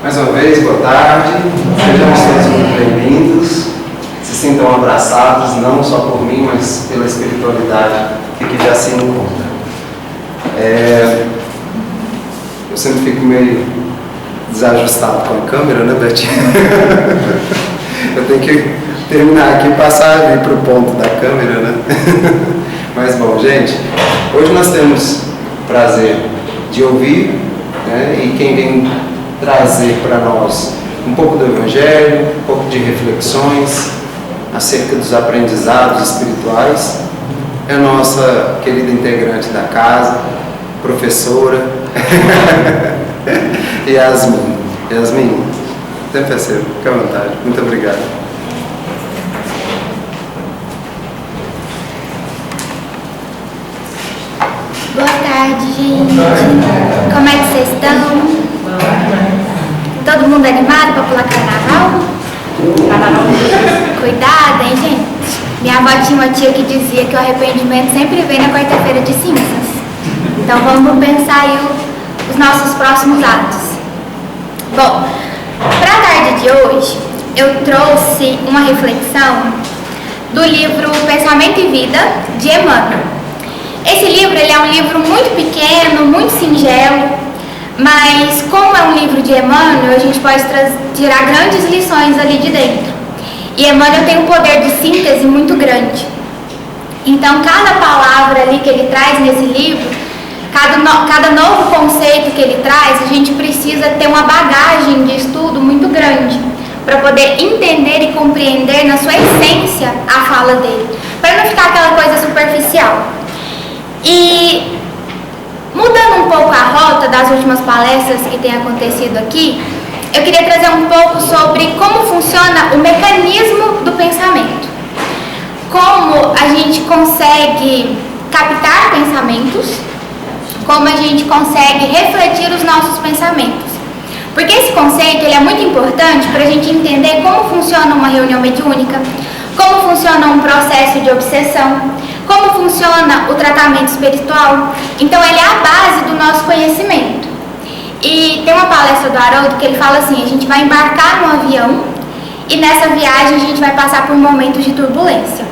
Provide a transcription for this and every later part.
Mais uma vez, boa tarde, sejam todos muito bem-vindos, se sintam abraçados, não só por mim, mas pela espiritualidade que aqui já se encontra. Eu sempre fico meio desajustado com a câmera, né, Betinho? Eu tenho que terminar aqui e passar ali para o ponto da câmera, né? Mas bom, gente, hoje nós temos o prazer de ouvir, né, e quem vem trazer para nós um pouco do Evangelho, um pouco de reflexões acerca dos aprendizados espirituais é a nossa querida integrante da casa, professora Yasmin. Yasmin, tempo é seu, fique à vontade. Muito obrigado. Boa tarde, gente. Como é que vocês estão? Todo mundo animado para pular carnaval? Cuidado, hein, gente? Minha avó tinha uma tia que dizia que o arrependimento sempre vem na quarta-feira de cinzas. Então vamos pensar aí os nossos próximos atos. Bom, para a tarde de hoje, eu trouxe uma reflexão do livro Pensamento e Vida, de Emmanuel. Esse livro ele é um livro muito pequeno, muito singelo, mas como é um livro de Emmanuel, a gente pode tirar grandes lições ali de dentro. E Emmanuel tem um poder de síntese muito grande. Então, cada palavra ali que ele traz nesse livro, cada novo conceito que ele traz, a gente precisa ter uma bagagem de estudo muito grande para poder entender e compreender na sua essência a fala dele, para não ficar aquela coisa superficial. E mudando um pouco a rota das últimas palestras que têm acontecido aqui, eu queria trazer um pouco sobre como funciona o mecanismo do pensamento. Como a gente consegue captar pensamentos, como a gente consegue refletir os nossos pensamentos. Porque esse conceito ele é muito importante para a gente entender como funciona uma reunião mediúnica, como funciona um processo de obsessão, como funciona o tratamento espiritual. Então ele é a base do nosso conhecimento. E tem uma palestra do Haroldo que ele fala assim: a gente vai embarcar no avião e nessa viagem a gente vai passar por momentos de turbulência.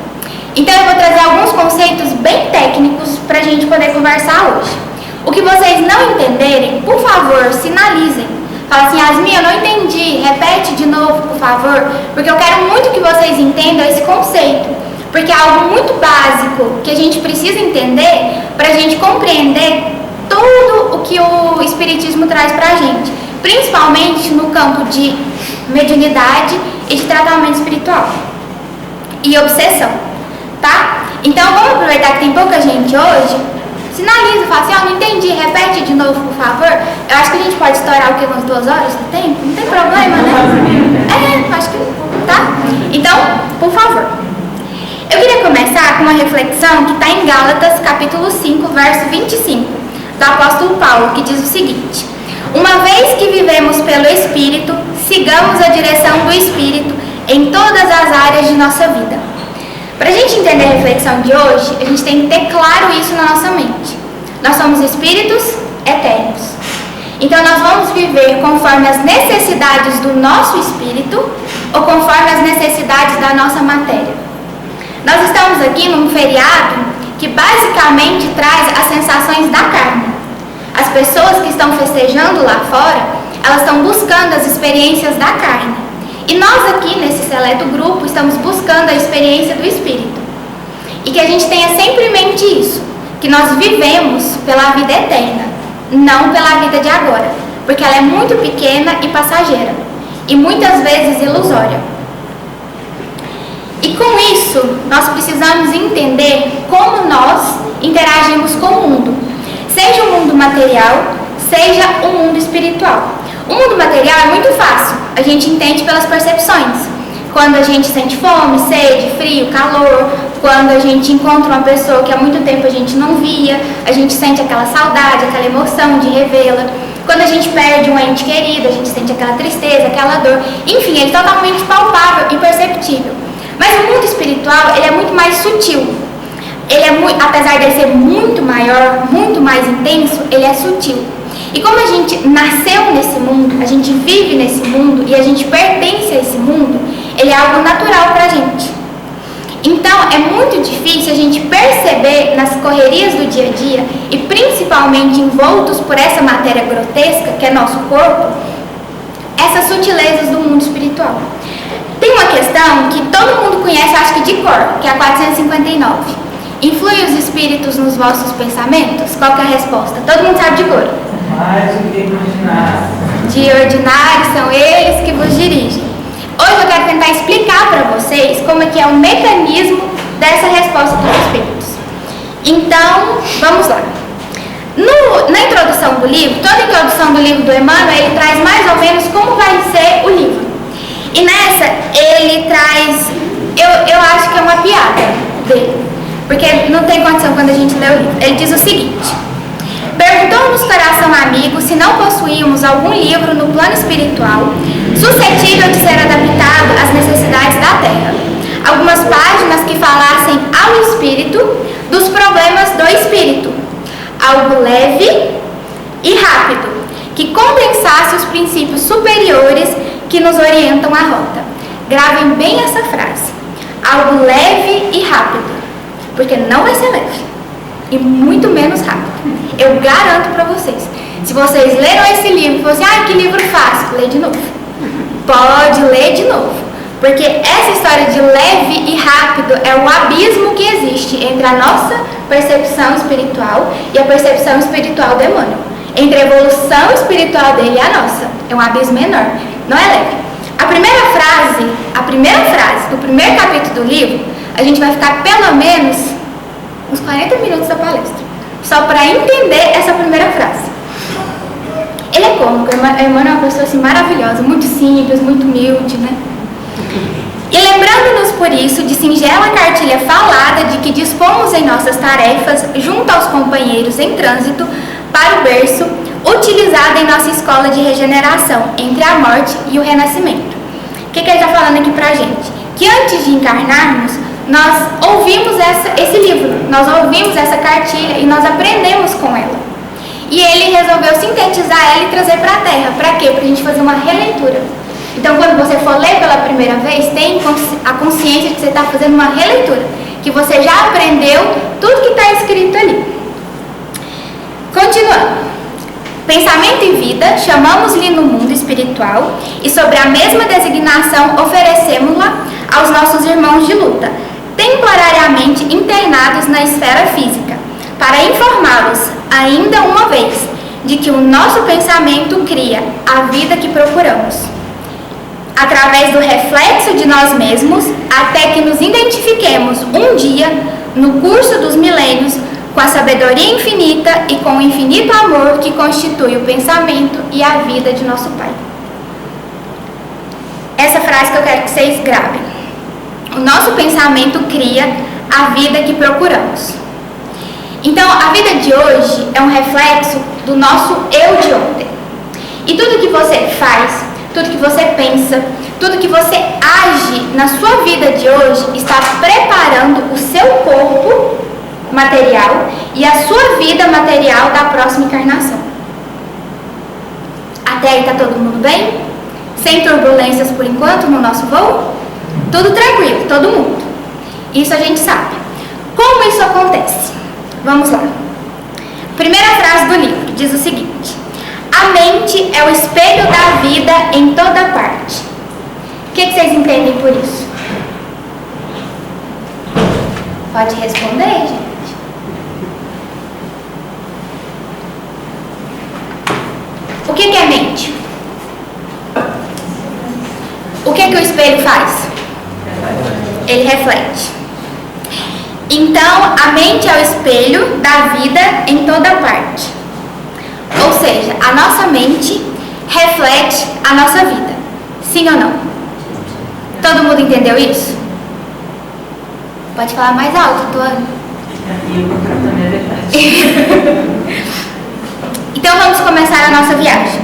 Então eu vou trazer alguns conceitos bem técnicos para a gente poder conversar hoje. O que vocês não entenderem, por favor, sinalizem. Fala assim, Yasmin, eu não entendi, repete de novo, por favor, porque eu quero muito que vocês entendam esse conceito, porque é algo muito básico que a gente precisa entender para a gente compreender tudo o que o Espiritismo traz para a gente, principalmente no campo de mediunidade e de tratamento espiritual e obsessão, tá? Então vamos aproveitar que tem pouca gente hoje, sinaliza, fala assim, não entendi, repete de novo, por favor. Eu acho que a gente pode estourar o que, umas 2 horas do tempo? Não tem problema, né? Acho que tá. Então, por favor. Eu queria começar com uma reflexão que está em Gálatas, capítulo 5, verso 25, do apóstolo Paulo, que diz o seguinte: uma vez que vivemos pelo Espírito, sigamos a direção do Espírito em todas as áreas de nossa vida. Para a gente entender a reflexão de hoje, a gente tem que ter claro isso na nossa mente. Nós somos espíritos eternos. Então nós vamos viver conforme as necessidades do nosso espírito ou conforme as necessidades da nossa matéria. Nós estamos aqui num feriado que basicamente traz as sensações da carne. As pessoas que estão festejando lá fora, elas estão buscando as experiências da carne. E nós aqui, nesse seleto grupo, estamos buscando a experiência do Espírito. E que a gente tenha sempre em mente isso, que nós vivemos pela vida eterna, não pela vida de agora, porque ela é muito pequena e passageira, e muitas vezes ilusória. E com isso, nós precisamos entender como nós interagimos com o mundo, seja o mundo material, seja o mundo espiritual. O mundo material é muito fácil, a gente entende pelas percepções. Quando a gente sente fome, sede, frio, calor, quando a gente encontra uma pessoa que há muito tempo a gente não via, a gente sente aquela saudade, aquela emoção de revê-la. Quando a gente perde um ente querido, a gente sente aquela tristeza, aquela dor. Enfim, ele é totalmente palpável e perceptível. Mas o mundo espiritual, ele é muito mais sutil. Ele é apesar de ele ser muito maior, muito mais intenso, ele é sutil. E como a gente nasceu nesse mundo, a gente vive nesse mundo e a gente pertence a esse mundo, ele é algo natural pra gente. Então é muito difícil a gente perceber nas correrias do dia a dia e principalmente envoltos por essa matéria grotesca que é nosso corpo, essas sutilezas do mundo espiritual. Tem uma questão que todo mundo conhece, acho que de cor, que é a 459. Influem os espíritos nos vossos pensamentos? Qual que é a resposta? Todo mundo sabe de cor. Mais do que imaginar. De ordinário são eles que vos dirigem. Hoje eu quero tentar explicar para vocês como é que é o mecanismo dessa resposta dos espíritos. Então, vamos lá. Na introdução do livro, toda a introdução do livro do Emmanuel, ele traz mais ou menos como vai ser o livro. E nessa, ele traz, eu acho que é uma piada dele, porque não tem condição quando a gente lê o livro. Ele diz o seguinte: perguntou-nos coração amigo se não possuíamos algum livro no plano espiritual suscetível de ser adaptado às necessidades da Terra. Algumas páginas que falassem ao espírito dos problemas do espírito. Algo leve e rápido, que condensasse os princípios superiores que nos orientam a rota. Gravem bem essa frase. Algo leve e rápido, porque não vai ser leve e muito menos rápido. Eu garanto para vocês. Se vocês leram esse livro e falam assim, que livro fácil, lê de novo. Pode ler de novo, porque essa história de leve e rápido é o abismo que existe entre a nossa percepção espiritual e a percepção espiritual do Emmanuel. Entre a evolução espiritual dele e a nossa. É um abismo enorme. Não é leve. A primeira frase do primeiro capítulo do livro, a gente vai ficar pelo menos uns 40 minutos da palestra, só para entender essa primeira frase. Ele é cômico, Emmanuel é uma pessoa assim, maravilhosa, muito simples, muito humilde, né? E lembrando-nos por isso de singela cartilha falada de que dispomos em nossas tarefas, junto aos companheiros em trânsito, para o berço, utilizada em nossa escola de regeneração, entre a morte e o renascimento. O que ele está falando aqui pra gente? Que antes de encarnarmos, nós ouvimos esse livro, nós ouvimos essa cartilha e nós aprendemos com ela. E ele resolveu sintetizar ela e trazer para a Terra. Para quê? Para a gente fazer uma releitura. Então, quando você for ler pela primeira vez, tem a consciência de que você está fazendo uma releitura, que você já aprendeu tudo que está escrito ali. Continuando. vida, chamamos-lhe no mundo espiritual e sobre a mesma designação oferecemos-la aos nossos irmãos de luta, temporariamente internados na esfera física, para informá-los, ainda uma vez, de que o nosso pensamento cria a vida que procuramos, através do reflexo de nós mesmos, até que nos identifiquemos um dia, no curso dos milênios, com a sabedoria infinita e com o infinito amor que constitui o pensamento e a vida de nosso Pai. Essa frase que eu quero que vocês gravem. O nosso pensamento cria a vida que procuramos. Então, a vida de hoje é um reflexo do nosso eu de ontem. E tudo que você faz, tudo que você pensa, tudo que você age na sua vida de hoje está preparando o seu corpo material e a sua vida material da próxima encarnação. Até aí tá todo mundo bem? Sem turbulências por enquanto no nosso voo? Tudo tranquilo, todo mundo. Isso a gente sabe. Como isso acontece? Vamos lá. Primeira frase do livro diz o seguinte: a mente é o espelho da vida em toda parte. O que vocês entendem por isso? Pode responder, gente. O que é mente? O que o espelho faz? Ele reflete. Então, a mente é o espelho da vida em toda parte. Ou seja, a nossa mente reflete a nossa vida. Sim ou não? Todo mundo entendeu isso? Pode falar mais alto, Tuane. Também é verdade. Então vamos começar a nossa viagem.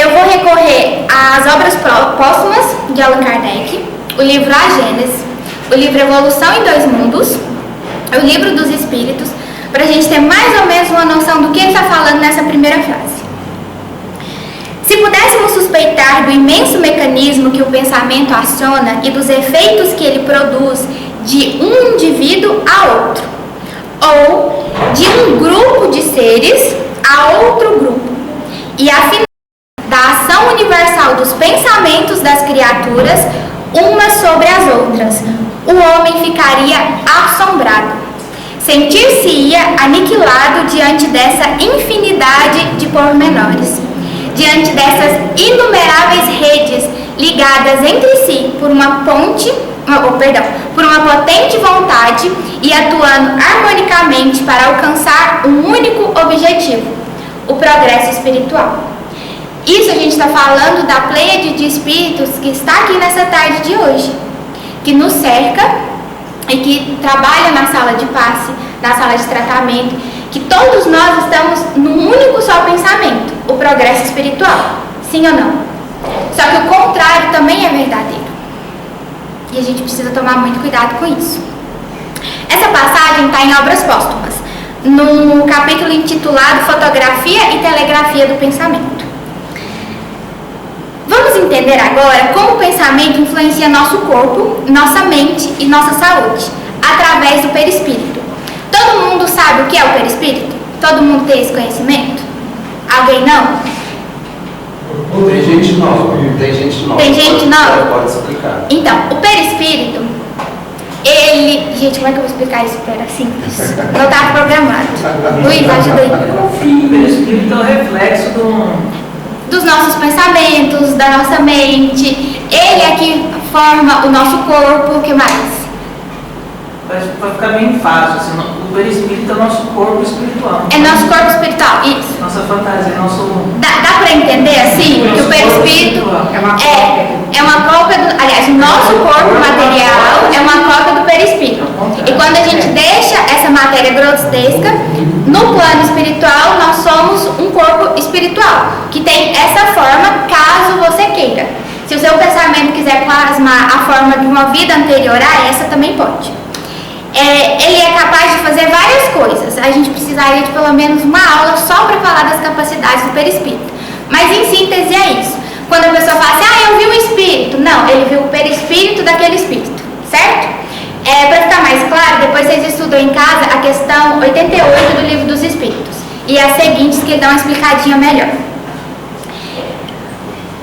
Eu vou recorrer às obras póstumas de Allan Kardec, o livro A Gênese, o livro Evolução em Dois Mundos, o livro dos Espíritos, para a gente ter mais ou menos uma noção do que ele está falando nessa primeira frase. Se pudéssemos suspeitar do imenso mecanismo que o pensamento aciona e dos efeitos que ele produz de um indivíduo a outro, ou de um grupo de seres a outro grupo, e afinal da ação universal dos pensamentos das criaturas umas sobre as outras, o homem ficaria assombrado, sentir-se-ia aniquilado diante dessa infinidade de pormenores, diante dessas inumeráveis redes ligadas entre si por uma por uma potente vontade e atuando harmonicamente para alcançar um único objetivo, o progresso espiritual. Isso a gente está falando da pleiade de espíritos que está aqui nessa tarde de hoje, que nos cerca e que trabalha na sala de passe, na sala de tratamento, que todos nós estamos num único só pensamento, o progresso espiritual. Sim ou não? Só que o contrário também é verdadeiro. E a gente precisa tomar muito cuidado com isso. Essa passagem está em Obras Póstumas, no capítulo intitulado Fotografia e Telegrafia do Pensamento. Vamos entender agora como o pensamento influencia nosso corpo, nossa mente e nossa saúde, através do perispírito. Todo mundo sabe o que é o perispírito? Todo mundo tem esse conhecimento? Alguém não? Tem gente nova. Tem gente nova? Pode explicar. Então, o perispírito, ele... Gente, como é que eu vou explicar isso para simples? Não estava programado. Luiz, ajuda aí. O perispírito é o reflexo dos nossos pensamentos, da nossa mente. Ele é que forma o nosso corpo. O que mais? Vai ficar bem fácil. Assim, o perispírito é o nosso corpo espiritual. É nosso corpo espiritual, isso. Nossa fantasia, nosso... Dá para entender assim? Que o perispírito é uma cópia do... Aliás, o nosso corpo material é uma cópia do perispírito. E quando a gente deixa essa matéria grotesca, no plano espiritual, nós somos um corpo espiritual, que tem essa forma, caso você queira. Se o seu pensamento quiser plasmar a forma de uma vida anterior a essa, também pode. Ele é capaz de fazer várias coisas. A gente precisaria de pelo menos uma aula só para falar das capacidades do perispírito. Mas em síntese é isso. Quando a pessoa fala assim, eu vi um espírito. Não, ele viu o perispírito daquele espírito, certo? Para ficar mais claro, depois vocês estudam em casa a questão 88 do Livro dos Espíritos. e as seguintes que dão uma explicadinha melhor.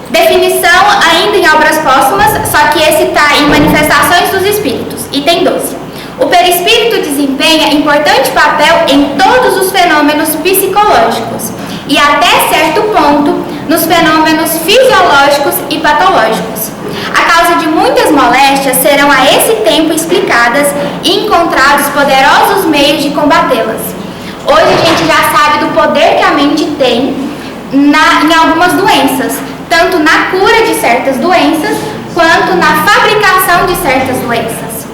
Definição ainda em obras póstumas, só que esse está em Manifestações dos Espíritos, item 12. O perispírito desempenha importante papel em todos os fenômenos psicológicos e até certo ponto nos fenômenos fisiológicos e patológicos. A causa de muitas moléstias serão a esse tempo explicadas e encontrados poderosos meios de combatê-las. Hoje a gente já sabe do poder que a mente tem em algumas doenças, tanto na cura de certas doenças, quanto na fabricação de certas doenças.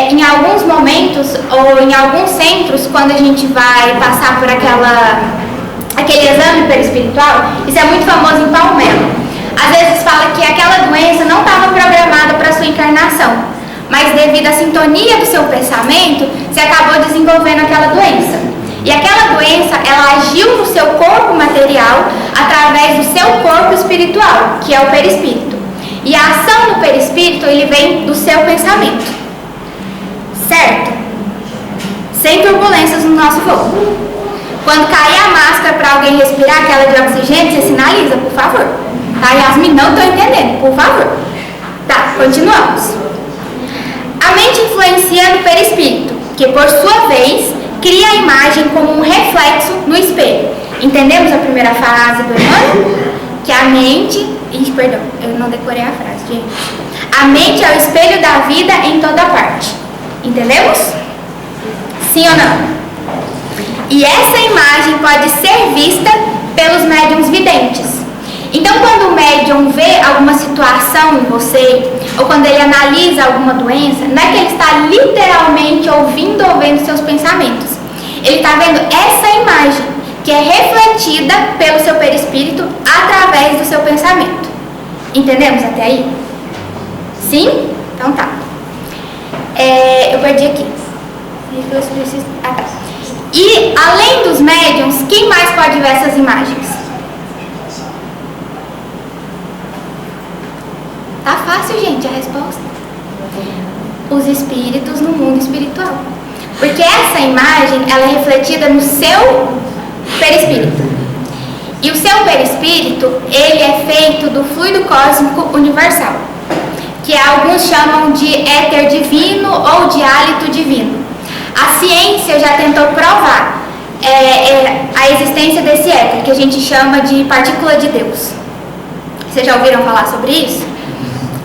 Em alguns momentos, ou em alguns centros, quando a gente vai passar por aquele exame perispiritual, isso é muito famoso em Palmelo. Às vezes fala que aquela doença não estava programada para sua encarnação, mas devido à sintonia do seu pensamento, você acabou desenvolvendo aquela doença. E aquela doença, ela agiu no seu corpo material através do seu corpo espiritual, que é o perispírito. E a ação do perispírito, ele vem do seu pensamento. Certo? Sem turbulências no nosso voo. Quando cair a máscara para alguém respirar aquela de oxigênio, você sinaliza, por favor. Tá, Yasmin? Não estou entendendo, por favor. Tá, continuamos. A mente influencia no perispírito, que por sua vez cria a imagem como um reflexo no espelho. Entendemos a primeira frase do Emmanuel? Que a mente... perdão, eu não decorei a frase, gente. A mente é o espelho da vida em toda parte. Entendemos? Sim ou não? E essa imagem pode ser vista pelos médiuns videntes. Então, quando o médium vê alguma situação em você, ou quando ele analisa alguma doença, não é que ele está literalmente ouvindo ou vendo seus pensamentos. Ele está vendo essa imagem, que é refletida pelo seu perispírito através do seu pensamento. Entendemos até aí? Sim? Então tá. Eu perdi aqui. Tá. E, além dos médiums, quem mais pode ver essas imagens? Tá fácil, gente, a resposta. Os espíritos no mundo espiritual. Porque essa imagem, ela é refletida no seu perispírito. E o seu perispírito, ele é feito do fluido cósmico universal, que alguns chamam de éter divino ou de hálito divino. A ciência já tentou provar a existência desse éter, que a gente chama de partícula de Deus. Vocês já ouviram falar sobre isso?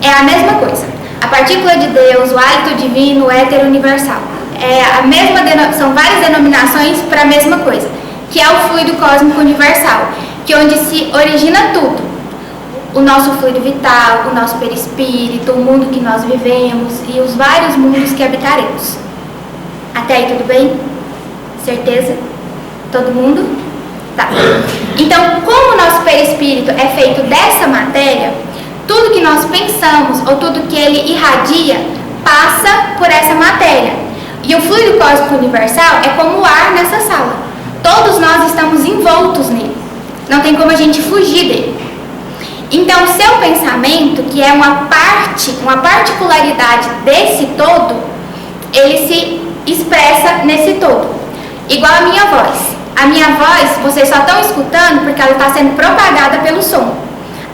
É a mesma coisa. A partícula de Deus, o hálito divino, o éter universal. São várias denominações para a mesma coisa, que é o fluido cósmico universal, que é onde se origina tudo. O nosso fluido vital, o nosso perispírito, o mundo que nós vivemos e os vários mundos que habitaremos. Até aí tudo bem? Certeza? Todo mundo? Tá. Então, como o nosso perispírito é feito dessa matéria, tudo que nós pensamos ou tudo que ele irradia passa por essa matéria. E o fluido cósmico universal é como o ar nessa sala. Todos nós estamos envoltos nele. Não tem como a gente fugir dele. Então, o seu pensamento, que é uma particularidade desse todo, ele se expressa nesse todo. Igual a minha voz. A minha voz, vocês só estão escutando porque ela está sendo propagada pelo som.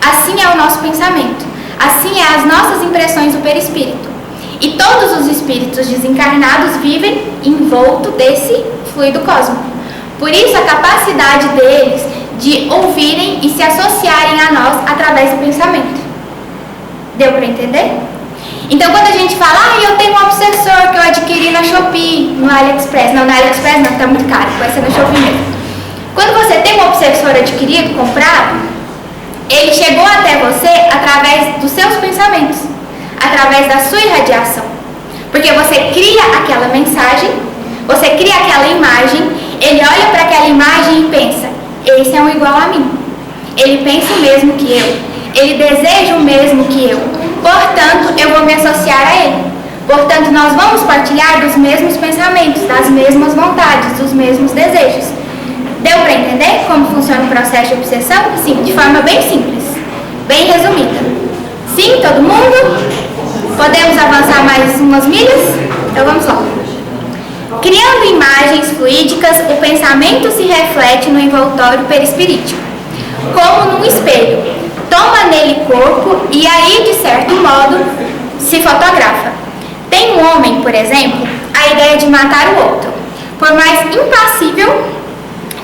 Assim é o nosso pensamento. Assim é as nossas impressões do perispírito. E todos os espíritos desencarnados vivem envolto desse fluido cósmico. Por isso, a capacidade deles de ouvirem e se associarem a nós através do pensamento. Deu para entender? Então, quando a gente fala, eu tenho um obsessor que eu adquiri na Shopee, no AliExpress. Não, no AliExpress não, está muito caro, vai ser na Shopee mesmo. Quando você tem um obsessor adquirido, comprado, ele chegou até você através dos seus pensamentos, através da sua irradiação. Porque você cria aquela mensagem, você cria aquela imagem, ele olha para aquela imagem e pensa, esse é um igual a mim. Ele pensa o mesmo que eu. Ele deseja o mesmo que eu. Portanto, eu vou me associar a ele. Portanto, nós vamos partilhar dos mesmos pensamentos, das mesmas vontades, dos mesmos desejos. Deu para entender como funciona o processo de obsessão? Sim, de forma bem simples, bem resumida. Sim, todo mundo? Podemos avançar mais umas milhas? Então vamos lá. Criando imagens fluídicas espíritas, o pensamento se reflete no envoltório perispirítico, como num espelho. Toma nele corpo e aí, de certo modo, se fotografa. Tem um homem, por exemplo, a ideia de matar o outro. Por mais impassível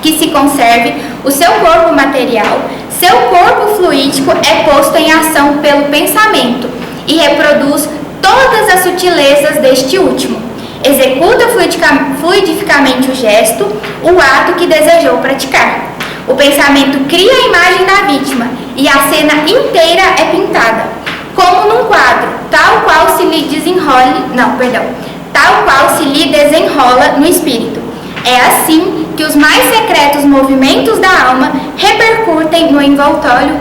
que se conserve o seu corpo material, seu corpo fluídico é posto em ação pelo pensamento e reproduz todas as sutilezas deste último. Executa fluidificamente o gesto, o ato que desejou praticar. O pensamento cria a imagem da vítima e a cena inteira é pintada, como num quadro, tal qual se lhe desenrola no espírito. É assim que os mais secretos movimentos da alma repercutem no envoltório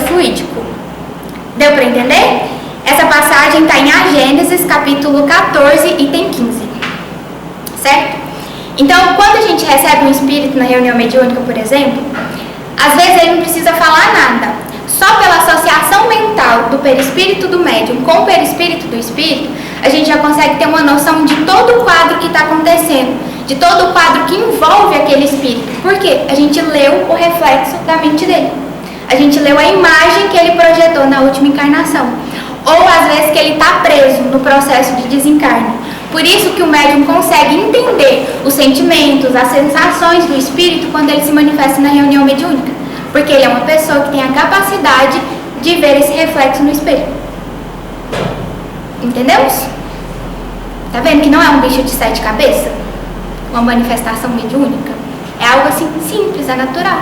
fluídico. Deu para entender? Essa passagem está em Gênesis, capítulo 14, item 15. Certo? Então, quando a gente recebe um espírito na reunião mediúnica, por exemplo, às vezes ele não precisa falar nada. Só pela associação mental do perispírito do médium com o perispírito do espírito, a gente já consegue ter uma noção de todo o quadro que está acontecendo, de todo o quadro que envolve aquele espírito. Por quê? A gente leu o reflexo da mente dele. A gente leu a imagem que ele projetou na última encarnação. Ou às vezes que ele está preso no processo de desencarne. Por isso que o médium consegue entender os sentimentos, as sensações do espírito quando ele se manifesta na reunião mediúnica. Porque ele é uma pessoa que tem a capacidade de ver esse reflexo no espelho. Entendemos? Tá vendo que não é um bicho de 7 cabeças? Uma manifestação mediúnica? É algo assim simples, é natural.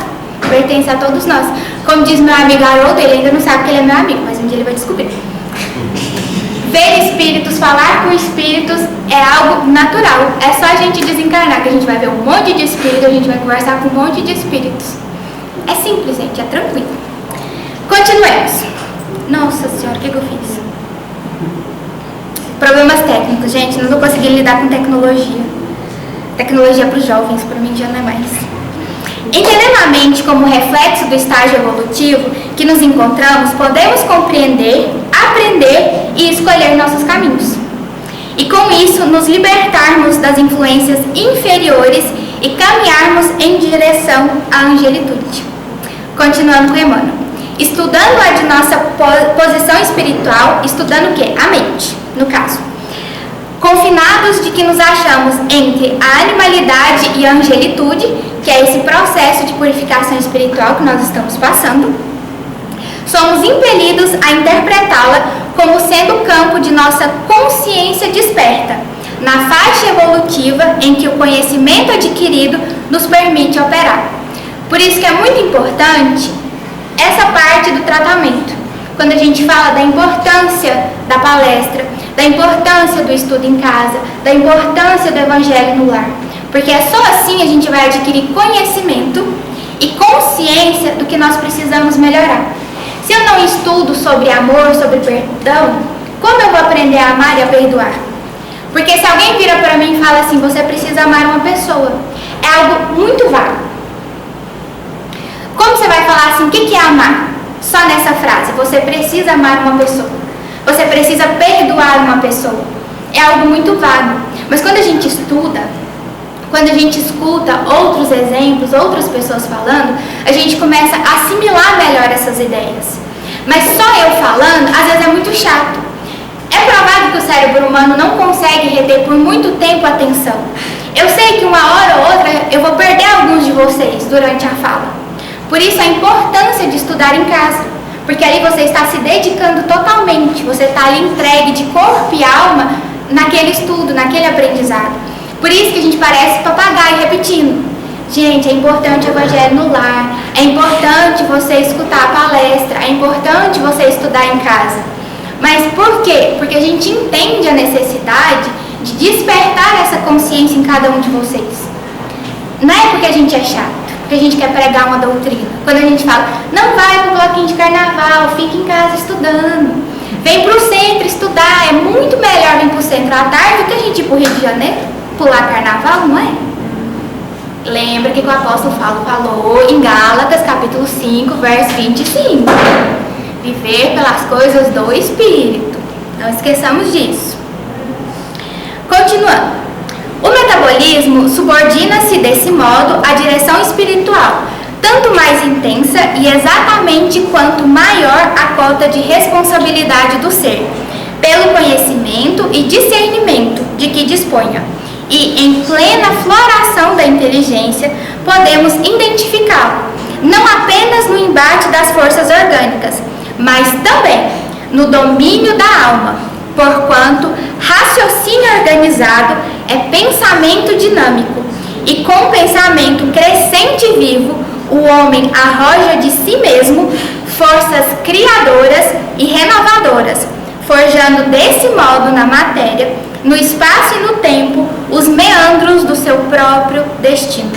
Pertence a todos nós. Como diz meu amigo Haroldo, ele ainda não sabe que ele é meu amigo, mas um dia ele vai descobrir. Ver espíritos, falar com espíritos é algo natural. É só a gente desencarnar que a gente vai ver um monte de espíritos, a gente vai conversar com um monte de espíritos. É simples, gente, é tranquilo. Continuemos. Nossa senhora, o que eu fiz? Problemas técnicos, gente, não estou conseguindo lidar com tecnologia. Tecnologia para os jovens, para mim já não é mais. Entendendo a mente como reflexo do estágio evolutivo que nos encontramos, podemos compreender, aprender e escolher nossos caminhos. E com isso, nos libertarmos das influências inferiores e caminharmos em direção à angelitude. Continuando com Emmanuel. Estudando a de nossa posição espiritual, estudando o quê? A mente, no caso. Confinados de que nos achamos entre a animalidade e a angelitude, que é esse processo de purificação espiritual que nós estamos passando, somos impelidos a interpretá-la como sendo o campo de nossa consciência desperta, na faixa evolutiva em que o conhecimento adquirido nos permite operar. Por isso que é muito importante essa parte do tratamento. Quando a gente fala da importância da palestra, da importância do estudo em casa, da importância do evangelho no lar. Porque é só assim a gente vai adquirir conhecimento e consciência do que nós precisamos melhorar. Se eu não estudo sobre amor, sobre perdão, como eu vou aprender a amar e a perdoar? Porque se alguém vira para mim e fala assim, você precisa amar uma pessoa, é algo muito vago. Como você vai falar assim, o que é amar? Só nessa frase, você precisa amar uma pessoa. Você precisa perdoar uma pessoa. É algo muito vago. Mas quando a gente estuda, quando a gente escuta outros exemplos, outras pessoas falando, a gente começa a assimilar melhor essas ideias. Mas só eu falando, às vezes é muito chato. É provado que o cérebro humano não consegue reter por muito tempo a atenção. Eu sei que uma hora ou outra eu vou perder alguns de vocês durante a fala. Por isso a importância de estudar em casa. Porque aí você está se dedicando totalmente, você está ali entregue de corpo e alma naquele estudo, naquele aprendizado. Por isso que a gente parece papagaio repetindo. Gente, é importante o evangelho no lar, é importante você escutar a palestra, é importante você estudar em casa. Mas por quê? Porque a gente entende a necessidade de despertar essa consciência em cada um de vocês. Não é porque a gente é chato, porque a gente quer pregar uma doutrina. Quando a gente fala, não vai pro bloquinho de carnaval, fica em casa estudando. Vem pro centro estudar, é muito melhor vir pro centro à tarde do que a gente ir pro Rio de Janeiro, pular carnaval, não é? Lembra que o apóstolo Paulo falou em Gálatas, capítulo 5, verso 25. Viver pelas coisas do Espírito. Não esqueçamos disso. Continuando. O metabolismo metabolismo subordina-se desse modo à direção espiritual, tanto mais intensa e exatamente quanto maior a cota de responsabilidade do ser, pelo conhecimento e discernimento de que disponha. E, em plena floração da inteligência, podemos identificá-lo, não apenas no embate das forças orgânicas, mas também no domínio da alma, porquanto raciocínio organizado é pensamento dinâmico, e com pensamento crescente e vivo, o homem arroja de si mesmo forças criadoras e renovadoras, forjando desse modo na matéria, no espaço e no tempo, os meandros do seu próprio destino.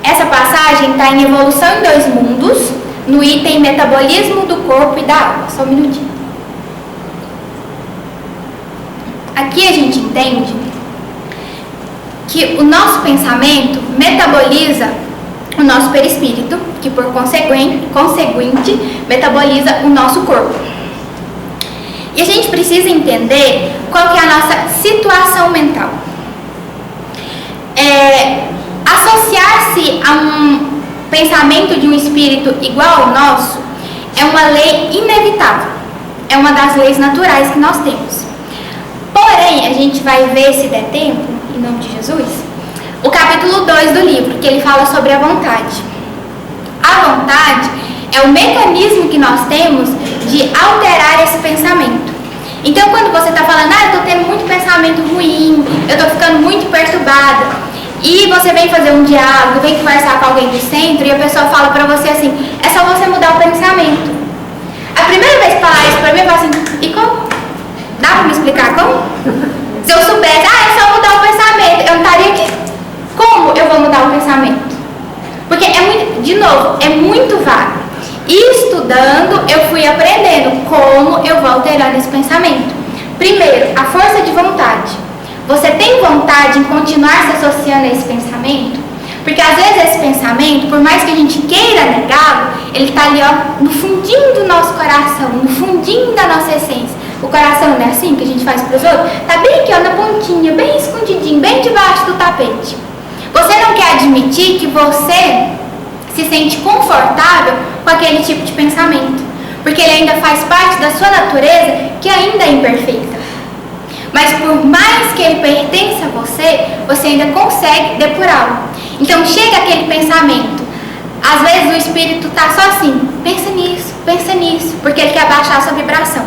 Essa passagem está em Evolução em Dois Mundos, no item Metabolismo do Corpo e da Alma. Só um minutinho. Aqui a gente entende que o nosso pensamento metaboliza o nosso perispírito, que por conseguinte metaboliza o nosso corpo. E a gente precisa entender qual que é a nossa situação mental. Associar-se a um pensamento de um espírito igual ao nosso é uma lei inevitável, é uma das leis naturais que nós temos. Porém, a gente vai ver, se der tempo, em nome de Jesus, o capítulo 2 do livro, que ele fala sobre a vontade. A vontade é o mecanismo que nós temos de alterar esse pensamento. Então, quando você está falando, eu estou tendo muito pensamento ruim, eu estou ficando muito perturbada, e você vem fazer um diálogo, vem conversar com alguém do centro, e a pessoa fala para você assim, é só você mudar o pensamento. A primeira vez que falar isso para mim, eu falo assim, e como? Dá para me explicar como? Se eu soubesse, é só mudar o pensamento, eu não estaria aqui. Como eu vou mudar o pensamento? Porque é muito vago. E estudando, eu fui aprendendo como eu vou alterando esse pensamento. Primeiro, a força de vontade. Você tem vontade em continuar se associando a esse pensamento? Porque às vezes esse pensamento, por mais que a gente queira negá-lo, ele está ali no fundinho do nosso coração, no fundinho da nossa essência. O coração não é assim que a gente faz para os outros? Está bem aqui na pontinha, bem escondidinho, bem debaixo do tapete. Você não quer admitir que você se sente confortável com aquele tipo de pensamento, porque ele ainda faz parte da sua natureza, que ainda é imperfeita. Mas por mais que ele pertença a você, você ainda consegue depurá-lo. Então chega aquele pensamento. Às vezes o espírito está só assim, pensa nisso, porque ele quer baixar a sua vibração.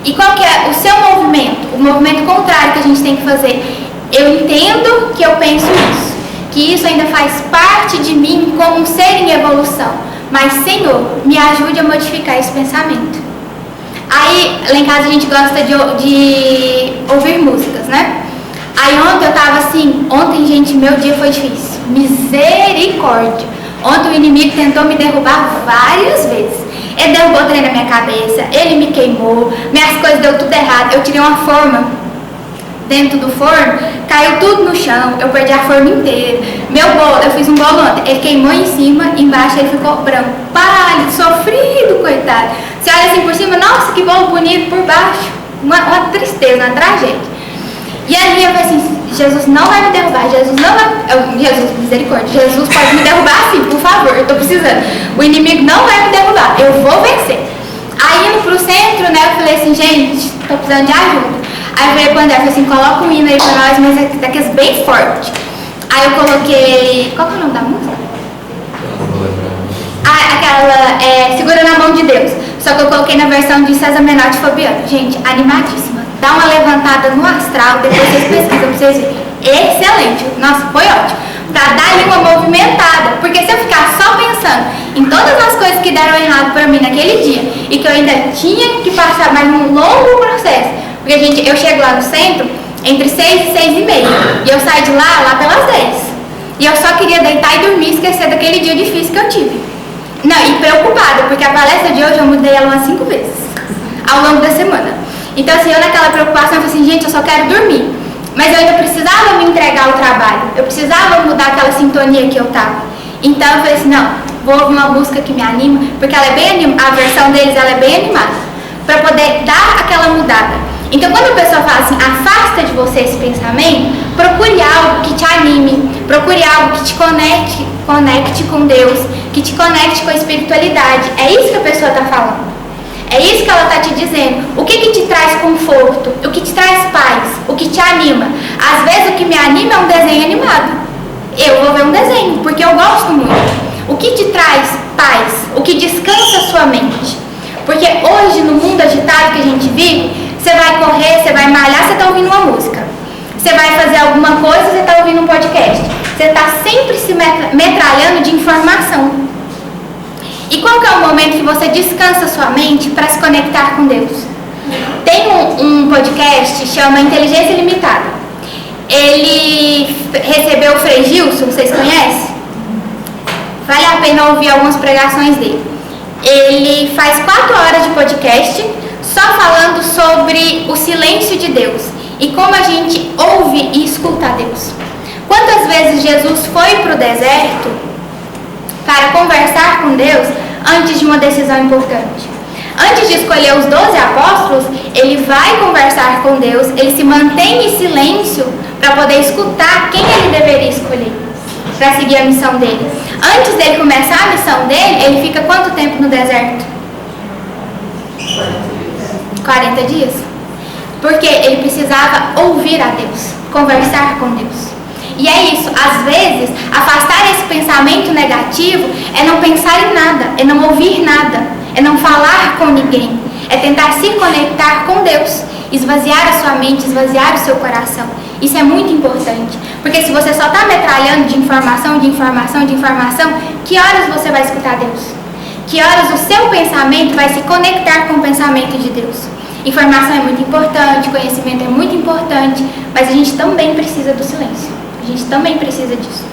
E qual que é o seu movimento? O movimento contrário que a gente tem que fazer. Eu entendo que eu penso isso, que isso ainda faz parte de mim como um ser em evolução. Mas, Senhor, me ajude a modificar esse pensamento. Aí, lá em casa a gente gosta de ouvir músicas, né? Aí ontem eu tava assim, gente, meu dia foi difícil. Misericórdia. Ontem o inimigo tentou me derrubar várias vezes. Ele derrubou o trem na minha cabeça, ele me queimou, minhas coisas deu tudo errado. Eu tirei uma forma dentro do forno, caiu tudo no chão, eu perdi a forma inteira. Meu bolo, eu fiz um bolo ontem, ele queimou em cima, embaixo ele ficou branco, pálido, sofrido, coitado. Você olha assim por cima, nossa, que bolo bonito, por baixo, uma tristeza, uma tragédia. E ali eu falei assim, Jesus não vai me derrubar, Jesus não vai... Jesus, misericórdia, Jesus pode me derrubar sim, por favor, eu tô precisando. O inimigo não vai me derrubar, eu vou vencer. Aí indo pro centro, né, eu falei assim, gente, tô precisando de ajuda. Aí eu falei pro André, falei assim, coloca um hino aí pra nós, mas daqueles bem forte. Aí eu coloquei... Qual que é o nome da música? Aquela, Segura na Mão de Deus. Só que eu coloquei na versão de César Menotti e Fabiano. Gente, animadíssima. Dá uma levantada no astral, depois vocês pesquisam pra vocês verem. Excelente. Nossa, foi ótimo. Pra dar ali uma movimentada. Porque se eu ficar só pensando em todas as coisas que deram errado pra mim naquele dia e que eu ainda tinha que passar mais um longo processo. Porque, gente, eu chego lá no centro entre 6 e 6 e meia. E eu saio de lá pelas 10. E eu só queria deitar e dormir e esquecer daquele dia difícil que eu tive. Não, e preocupada, porque a palestra de hoje eu mudei ela umas 5 vezes ao longo da semana. Então, assim, eu naquela preocupação, eu falei assim, gente, eu só quero dormir. Mas eu ainda precisava me entregar ao trabalho. Eu precisava mudar aquela sintonia que eu tava. Então, eu falei assim, não, vou ouvir uma música que me anima, porque ela é bem animada, a versão deles, ela é bem animada, para poder dar aquela mudada. Então, quando a pessoa fala assim, afasta de você esse pensamento, procure algo que te anime, procure algo que te conecte com Deus, que te conecte com a espiritualidade. É isso que a pessoa está falando. É isso que ela está te dizendo. O que te traz conforto? O que te traz paz? O que te anima? Às vezes o que me anima é um desenho animado. Eu vou ver um desenho, porque eu gosto muito. O que te traz paz? O que descansa a sua mente? Porque hoje, no mundo agitado que a gente vive, você vai correr, você vai malhar, você está ouvindo uma música. Você vai fazer alguma coisa, você está ouvindo um podcast. Você está sempre se metralhando de informação. E qual que é o momento que você descansa a sua mente para se conectar com Deus? Tem um podcast, chama Inteligência Limitada. Ele recebeu o Frei Gilson, vocês conhecem? Vale a pena ouvir algumas pregações dele. Ele faz 4 horas de podcast só falando sobre o silêncio de Deus e como a gente ouve e escuta a Deus. Quantas vezes Jesus foi para o deserto para conversar com Deus antes de uma decisão importante? Antes de escolher os 12 apóstolos, ele vai conversar com Deus, ele se mantém em silêncio para poder escutar quem ele deveria escolher para seguir a missão dele. Antes dele começar a missão dele, ele fica quanto tempo no deserto? 40 dias. Porque ele precisava ouvir a Deus, conversar com Deus. E é isso, às vezes, afastar esse pensamento negativo é não pensar em nada, é não ouvir nada, é não falar com ninguém, é tentar se conectar com Deus, esvaziar a sua mente, esvaziar o seu coração. Isso é muito importante, porque se você só está metralhando de informação, que horas você vai escutar Deus? Que horas o seu pensamento vai se conectar com o pensamento de Deus? Informação é muito importante, conhecimento é muito importante, mas a gente também precisa do silêncio. A gente também precisa disso.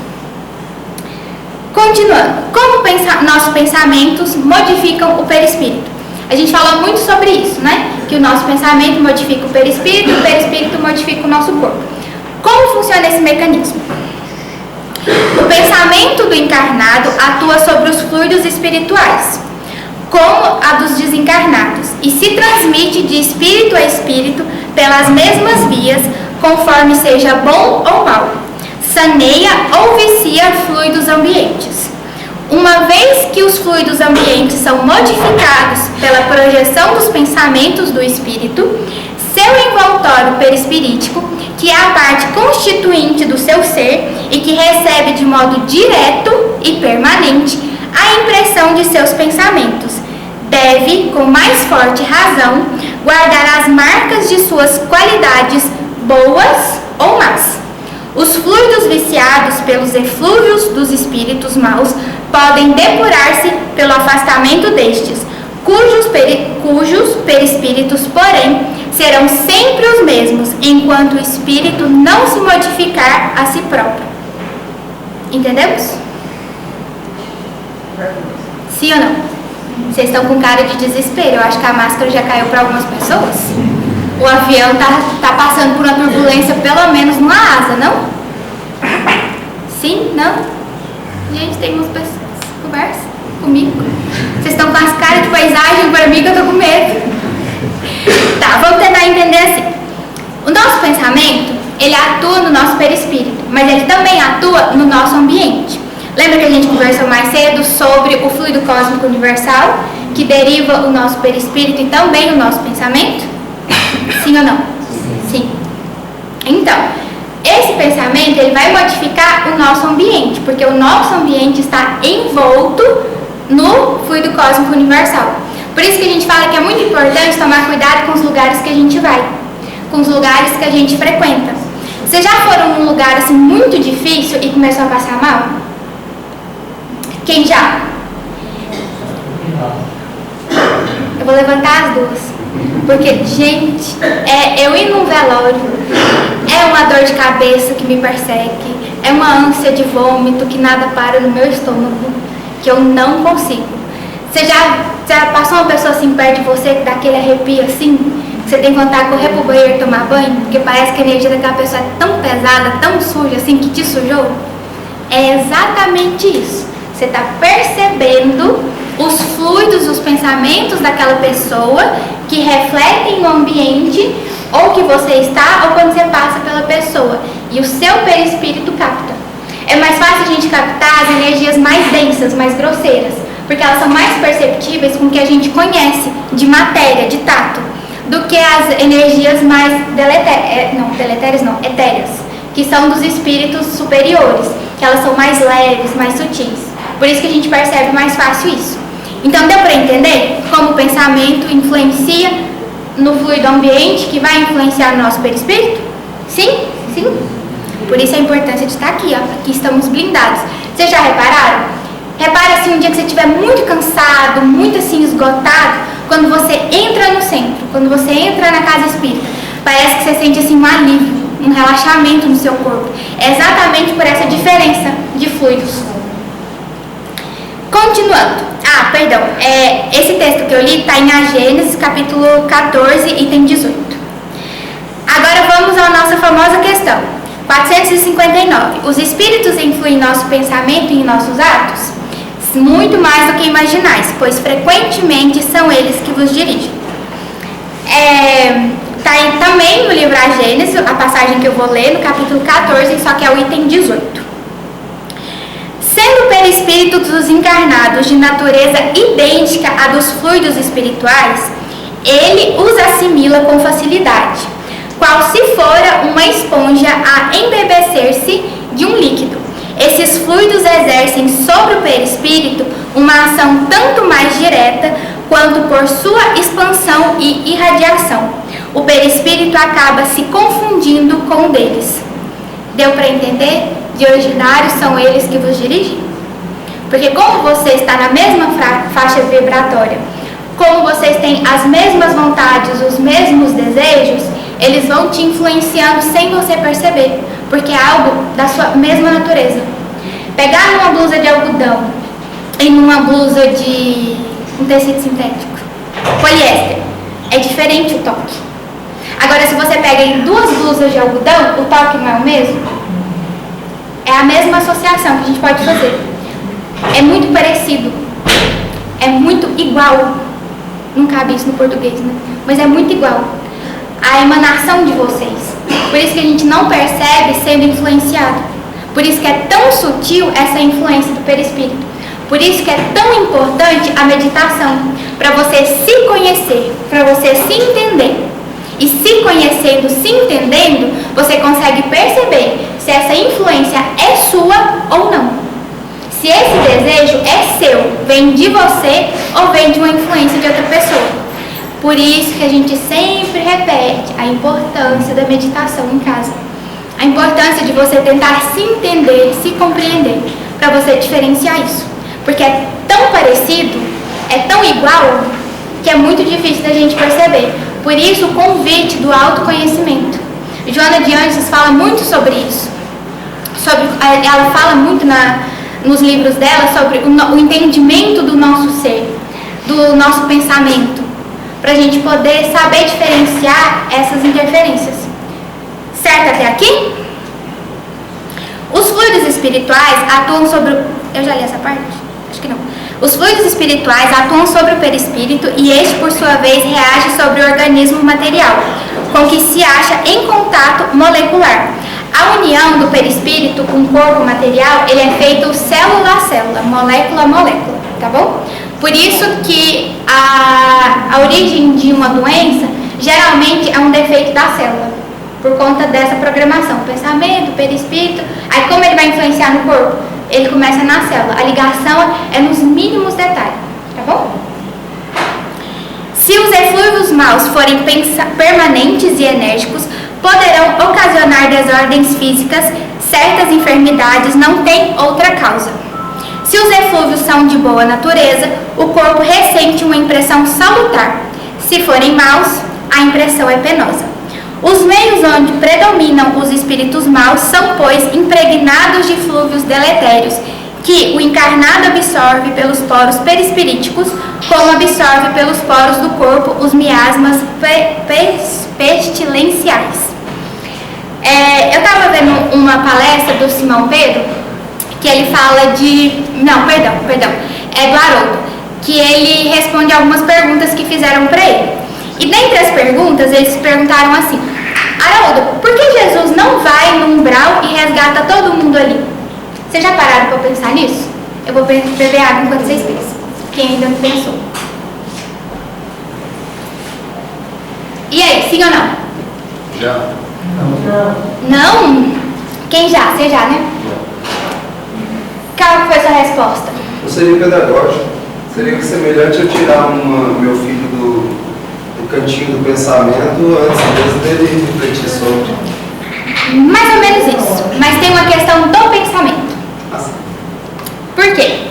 Continuando, como nossos pensamentos modificam o perispírito? A gente falou muito sobre isso, né? Que o nosso pensamento modifica o perispírito modifica o nosso corpo. Como funciona esse mecanismo? O pensamento do encarnado atua sobre os fluidos espirituais, como a dos desencarnados, e se transmite de espírito a espírito pelas mesmas vias, conforme seja bom ou mal. Saneia ou vicia fluidos ambientes. Uma vez que os fluidos ambientes são modificados pela projeção dos pensamentos do espírito, seu envoltório perispirítico, que é a parte constituinte do seu ser e que recebe de modo direto e permanente a impressão de seus pensamentos, deve, com mais forte razão, guardar as marcas de suas qualidades boas ou más. Os fluidos viciados pelos eflúvios dos espíritos maus podem depurar-se pelo afastamento destes, cujos perispíritos, porém, serão sempre os mesmos, enquanto o espírito não se modificar a si próprio. Entendemos? Sim ou não? Vocês estão com cara de desespero. Eu acho que a máscara já caiu para algumas pessoas. O avião tá passando por uma turbulência, pelo menos numa asa, não? Sim? Não? Gente, tem umas pessoas. Conversa comigo. Vocês estão com as caras de paisagem para mim que eu tô com medo. Tá, vamos tentar entender assim. O nosso pensamento, ele atua no nosso perispírito, mas ele também atua no nosso ambiente. Lembra que a gente conversou mais cedo sobre o fluido cósmico universal, que deriva o nosso perispírito e também o nosso pensamento? Sim ou não? Sim. Então, esse pensamento, ele vai modificar o nosso ambiente, porque o nosso ambiente está envolto no fluido cósmico universal. Por isso que a gente fala que é muito importante tomar cuidado com os lugares que a gente vai, com os lugares que a gente frequenta. Vocês já foram num lugar assim muito difícil e começou a passar mal? Quem já? Eu vou levantar as duas. Porque, gente, eu ir num velório é uma dor de cabeça que me persegue, é uma ânsia de vômito que nada para no meu estômago, que eu não consigo. Você já passou uma pessoa assim perto de você que dá aquele arrepio assim? Que você tem vontade de correr pro banheiro e tomar banho? Porque parece que a energia daquela pessoa é tão pesada, tão suja assim, que te sujou? É exatamente isso. Você está percebendo os fluidos, os pensamentos daquela pessoa que refletem no ambiente ou que você está ou quando você passa pela pessoa, e o seu perispírito capta. É mais fácil a gente captar as energias mais densas, mais grosseiras, porque elas são mais perceptíveis com o que a gente conhece de matéria, de tato, do que as energias mais etéreas, que são dos espíritos superiores, que elas são mais leves, mais sutis. Por isso que a gente percebe mais fácil isso. Então deu para entender como o pensamento influencia no fluido ambiente, que vai influenciar no nosso perispírito? Sim? Sim. Por isso a importância de estar aqui, ó. Aqui estamos blindados. Vocês já repararam? Repara assim, um dia que você estiver muito cansado, muito assim esgotado, quando você entra no centro, quando você entra na casa espírita, parece que você sente assim um alívio, um relaxamento no seu corpo. É exatamente por essa diferença de fluidos. Continuando. Esse texto que eu li está em Gênesis, capítulo 14, item 18. Agora vamos à nossa famosa questão. 459. Os espíritos influem em nosso pensamento e em nossos atos? Muito mais do que imaginais, pois frequentemente são eles que vos dirigem. Está aí também no livro A Gênesis, a passagem que eu vou ler, no capítulo 14, só que é o item 18. Sendo o perispírito dos encarnados de natureza idêntica à dos fluidos espirituais, ele os assimila com facilidade, qual se fora uma esponja a embebecer-se de um líquido. Esses fluidos exercem sobre o perispírito uma ação tanto mais direta quanto por sua expansão e irradiação. O perispírito acaba se confundindo com um deles. Deu para entender? De ordinário são eles que vos dirigem? Porque como você está na mesma faixa vibratória, como vocês têm as mesmas vontades, os mesmos desejos, eles vão te influenciando sem você perceber, porque é algo da sua mesma natureza. Pegar numa blusa de algodão e numa blusa de um tecido sintético, poliéster, é diferente o toque. Agora, se você pega em duas blusas de algodão, o toque não é o mesmo? É a mesma associação que a gente pode fazer. É muito parecido. É muito igual. Não cabe isso no português, né? Mas é muito igual. A emanação de vocês. Por isso que a gente não percebe sendo influenciado. Por isso que é tão sutil essa influência do perispírito. Por isso que é tão importante a meditação. Para você se conhecer, para você se entender. E se conhecendo, se entendendo, você consegue perceber se essa influência é sua ou não. Se esse desejo é seu, vem de você ou vem de uma influência de outra pessoa. Por isso que a gente sempre repete a importância da meditação em casa. A importância de você tentar se entender, se compreender, para você diferenciar isso. Porque é tão parecido, é tão igual, que é muito difícil da gente perceber. Por isso o convite do autoconhecimento. Joana de Anjos fala muito sobre isso. Ela fala muito nos livros dela sobre o entendimento do nosso ser, do nosso pensamento, para a gente poder saber diferenciar essas interferências. Certo até aqui? Os fluidos espirituais atuam sobre... Eu já li essa parte? Acho que não. Os fluidos espirituais atuam sobre o perispírito e este, por sua vez, reage sobre o organismo material, com que se acha em contato molecular. A união do perispírito com o corpo material, ele é feito célula a célula, molécula a molécula, tá bom? Por isso que a origem de uma doença, geralmente é um defeito da célula, por conta dessa programação, pensamento, perispírito, aí como ele vai influenciar no corpo? Ele começa na célula. A ligação é nos mínimos detalhes, tá bom? Se os eflúvios maus forem permanentes e enérgicos, poderão ocasionar desordens físicas. Certas enfermidades não têm outra causa. Se os eflúvios são de boa natureza, o corpo ressente uma impressão salutar. Se forem maus, a impressão é penosa. Os meios onde predominam os espíritos maus são, pois, impregnados de flúvios deletérios, que o encarnado absorve pelos poros perispiríticos, como absorve pelos poros do corpo os miasmas pestilenciais. Eu estava vendo uma palestra do Simão Pedro, que ele fala de... do Haroldo, que ele responde algumas perguntas que fizeram para ele. E dentre as perguntas, eles perguntaram assim: Haroldo, por que Jesus não vai no umbral e resgata todo mundo ali? Vocês já pararam para pensar nisso? Eu vou beber água enquanto vocês pensam. Quem ainda não pensou? E aí, sim ou não? Já. Não? Quem já? Você já, né? Qual foi a sua resposta? Eu seria pedagógico. Seria semelhante eu tirar meu filho do cantinho do pensamento antes mesmo dele refletir sobre. Mais ou menos isso. Mas tem uma questão do pensamento. Assim. Por quê?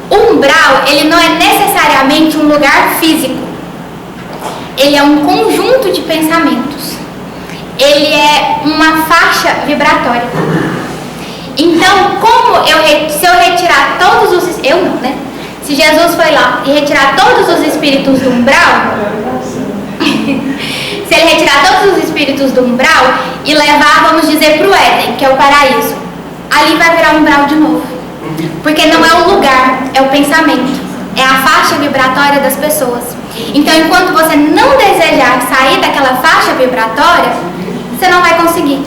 O umbral, ele não é necessariamente um lugar físico. Ele é um conjunto de pensamentos. Ele é uma faixa vibratória. Então, se eu retirar todos os... Eu não, né? Se Jesus foi lá e retirar todos os espíritos do umbral... se ele retirar todos os espíritos do umbral e levar, vamos dizer, para o Éden, que é o paraíso, ali vai virar umbral de novo. Porque não é o lugar, é o pensamento. É a faixa vibratória das pessoas. Então, enquanto você não desejar sair daquela faixa vibratória, você não vai conseguir.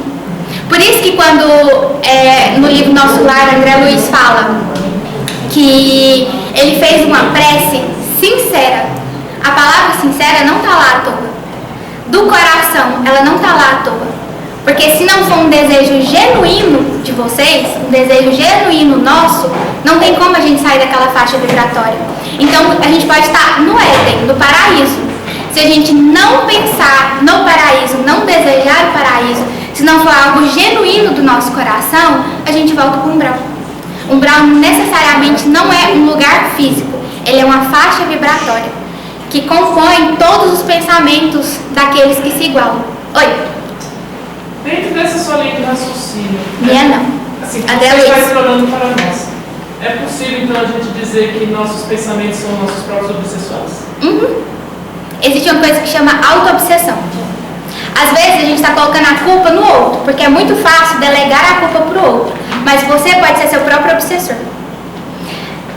Por isso que quando no livro Nosso Lar, André Luiz fala que ele fez uma prece sincera. A palavra sincera não está lá à toa. Do coração, ela não está lá à toa. Porque se não for um desejo genuíno de vocês, um desejo genuíno nosso, não tem como a gente sair daquela faixa vibratória. Então, a gente pode estar no Éden, no paraíso. Se a gente não pensar no paraíso, não desejar o paraíso, se não for algo genuíno do nosso coração, a gente volta para o umbral. O umbral necessariamente não é um lugar físico, ele é uma faixa vibratória que compõe todos os pensamentos daqueles que se igualam. Oi? Dentro dessa sua linha de raciocínio, Minha não. assim, A você dela está é explorando para nós. É possível, então, a gente dizer que nossos pensamentos são nossos próprios obsessores? Existe uma coisa que chama auto-obsessão. Às vezes a gente está colocando a culpa no outro, porque é muito fácil delegar a culpa para o outro, mas você pode ser seu próprio obsessor.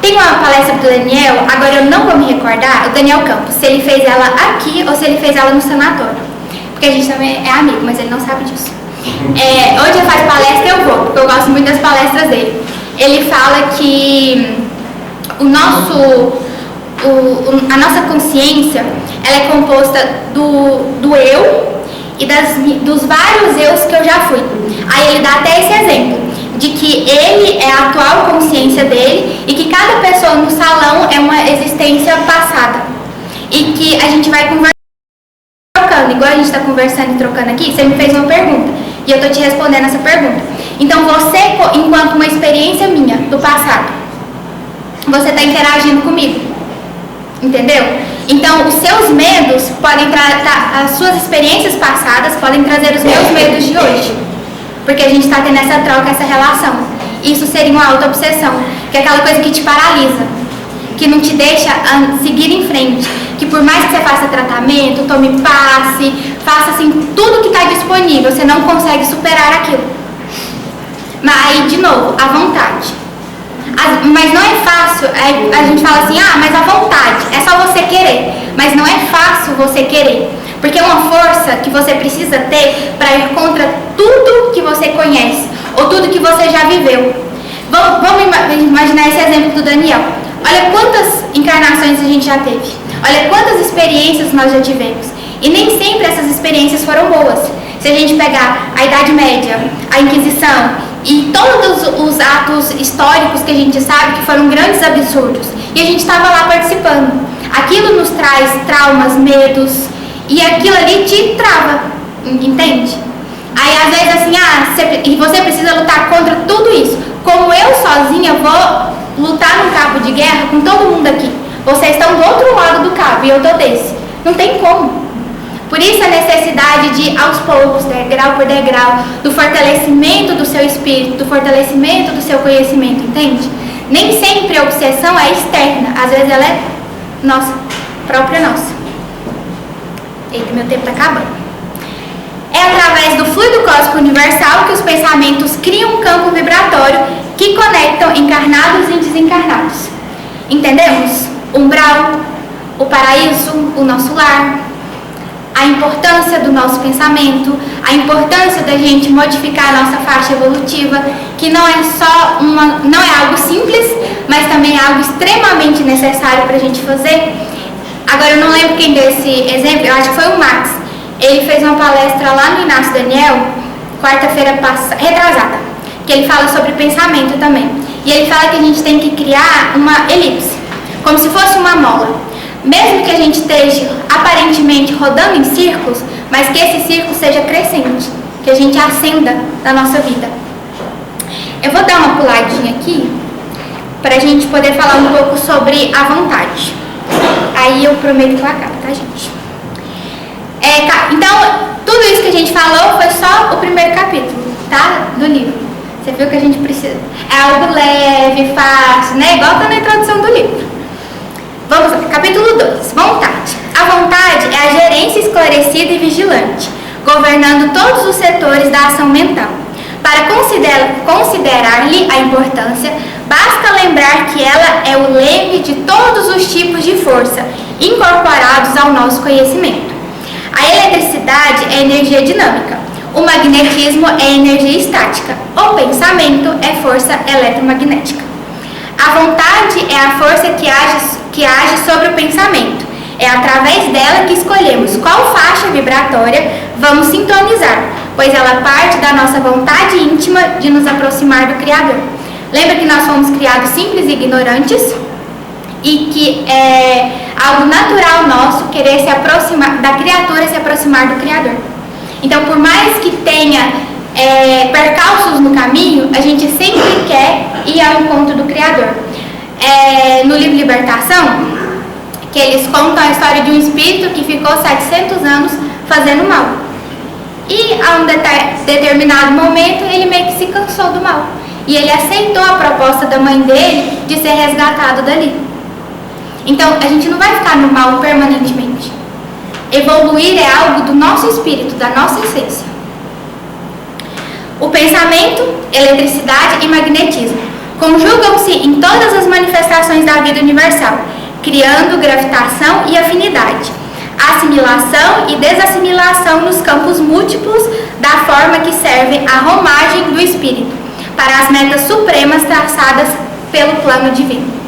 Tem uma palestra do Daniel, agora eu não vou me recordar, o Daniel Campos, se ele fez ela aqui ou se ele fez ela no sanatório, porque a gente também é amigo, mas ele não sabe disso. Onde ele faz palestra eu vou, porque eu gosto muito das palestras dele. Ele fala que a nossa consciência, ela é composta do eu e dos vários eus que eu já fui. Aí ele dá até esse exemplo, de que ele é a atual consciência dele e que cada pessoa no salão é uma existência passada. E que a gente vai conversando, trocando, igual a gente está conversando e trocando aqui. Você me fez uma pergunta e eu estou te respondendo essa pergunta. Então você, enquanto uma experiência minha do passado, você está interagindo comigo. Entendeu? Então, os seus medos podem trazer, as suas experiências passadas podem trazer os meus medos de hoje. Porque a gente está tendo essa troca, essa relação. Isso seria uma auto-obsessão, que é aquela coisa que te paralisa, que não te deixa seguir em frente. Que por mais que você faça tratamento, tome passe, faça assim, tudo que está disponível, você não consegue superar aquilo. Mas aí, de novo, a vontade. Mas não é fácil, a gente fala assim, mas a vontade, é só você querer. Mas não é fácil você querer, porque é uma força que você precisa ter para ir contra tudo que você conhece, ou tudo que você já viveu. Vamos imaginar esse exemplo do Daniel. Olha quantas encarnações a gente já teve, olha quantas experiências nós já tivemos. E nem sempre essas experiências foram boas. Se a gente pegar a Idade Média, a Inquisição e todos os atos históricos que a gente sabe que foram grandes absurdos, e a gente estava lá participando, aquilo nos traz traumas, medos, e aquilo ali te trava, entende? Aí às vezes assim, e você precisa lutar contra tudo isso. Como eu sozinha vou lutar num cabo de guerra com todo mundo aqui? Vocês estão do outro lado do cabo e eu tô desse. Não tem como. Por isso a necessidade de, aos poucos, degrau por degrau, do fortalecimento do seu espírito, do fortalecimento do seu conhecimento, entende? Nem sempre a obsessão é externa, às vezes ela é nossa, própria nossa. Eita, meu tempo está acabando. É através do fluido cósmico universal que os pensamentos criam um campo vibratório que conectam encarnados e desencarnados. Entendemos? Umbral, o paraíso, o nosso lar, a importância do nosso pensamento, a importância da gente modificar a nossa faixa evolutiva, que não é algo simples, mas também é algo extremamente necessário para a gente fazer. Agora, eu não lembro quem deu esse exemplo, eu acho que foi o Max. Ele fez uma palestra lá no Inácio Daniel, quarta-feira retrasada, que ele fala sobre pensamento também. E ele fala que a gente tem que criar uma elipse, como se fosse uma mola. Mesmo que a gente esteja aparentemente rodando em círculos, mas que esse círculo seja crescente, que a gente ascenda na nossa vida. Eu vou dar uma puladinha aqui para a gente poder falar um pouco sobre a vontade. Aí eu prometo que eu acabo, tá, gente? Então, tudo isso que a gente falou foi só o primeiro capítulo, tá? Do livro. Você viu que a gente precisa. É algo leve, fácil, né? Igual tá na introdução do livro. Vamos lá, capítulo 2, vontade. A vontade é a gerência esclarecida e vigilante, governando todos os setores da ação mental. Para considerar-lhe a importância, basta lembrar que ela é o leme de todos os tipos de força incorporados ao nosso conhecimento. A eletricidade é energia dinâmica, o magnetismo é energia estática, o pensamento é força eletromagnética. A vontade é a força que age sobre o pensamento. É através dela que escolhemos qual faixa vibratória vamos sintonizar, pois ela parte da nossa vontade íntima de nos aproximar do Criador. Lembra que nós fomos criados simples e ignorantes? E que é algo natural nosso querer se aproximar da criatura, se aproximar do Criador. Então, por mais que tenha percalços no caminho, a gente sempre quer ir ao encontro do Criador. No livro Libertação, que eles contam a história de um espírito que ficou 700 anos fazendo mal. E a um determinado momento ele meio que se cansou do mal. E ele aceitou a proposta da mãe dele de ser resgatado dali. Então, a gente não vai ficar no mal permanentemente. Evoluir é algo do nosso espírito, da nossa essência. O pensamento, eletricidade e magnetismo conjugam-se em todas as manifestações da vida universal, criando gravitação e afinidade, assimilação e desassimilação nos campos múltiplos da forma que servem à romagem do espírito para as metas supremas traçadas pelo plano divino.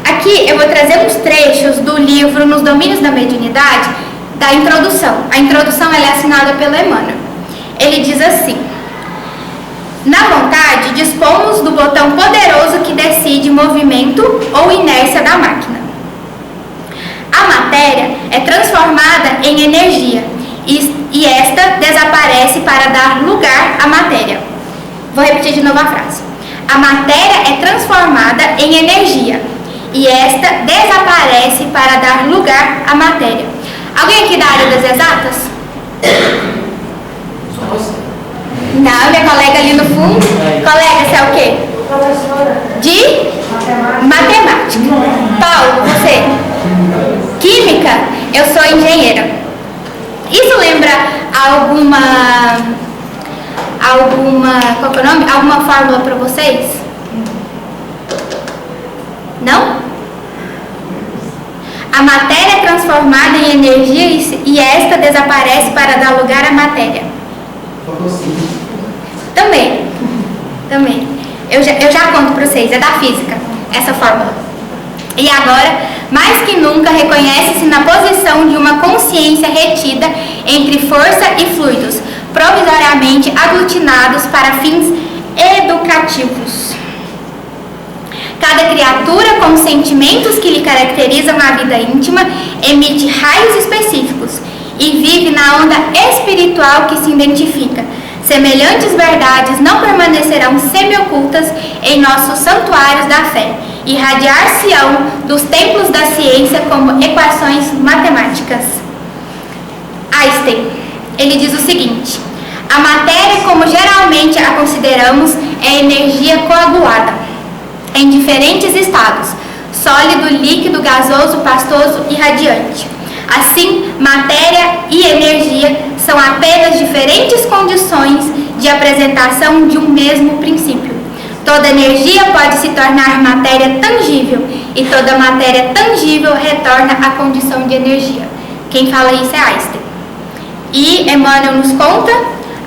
Aqui eu vou trazer uns trechos do livro Nos Domínios da Mediunidade, da introdução. A introdução ela é assinada pelo Emmanuel. Ele diz assim: na vontade, dispomos do botão poderoso que decide movimento ou inércia da máquina. A matéria é transformada em energia e esta desaparece para dar lugar à matéria. Vou repetir de novo a frase. A matéria é transformada em energia e esta desaparece para dar lugar à matéria. Alguém aqui da área das exatas? Não, minha colega ali no fundo. Colega, você é o quê? Professora. De? Matemática. Paulo, você? Química? Eu sou engenheira. Isso lembra qual que é o nome? Alguma fórmula para vocês? Não? A matéria é transformada em energia e esta desaparece para dar lugar à matéria. Também. Eu já conto para vocês, é da física, essa fórmula. E agora, mais que nunca, reconhece-se na posição de uma consciência retida entre força e fluidos, provisoriamente aglutinados para fins educativos. Cada criatura, com os sentimentos que lhe caracterizam a vida íntima, emite raios específicos e vive na onda espiritual que se identifica. Semelhantes verdades não permanecerão semi-ocultas em nossos santuários da fé, irradiar-se-ão dos templos da ciência como equações matemáticas. Einstein, ele diz o seguinte: a matéria, como geralmente a consideramos, é energia coagulada em diferentes estados: sólido, líquido, gasoso, pastoso e radiante. Assim, matéria e energia são apenas diferentes condições de apresentação de um mesmo princípio. Toda energia pode se tornar matéria tangível e toda matéria tangível retorna à condição de energia. Quem fala isso é Einstein. E Emmanuel nos conta,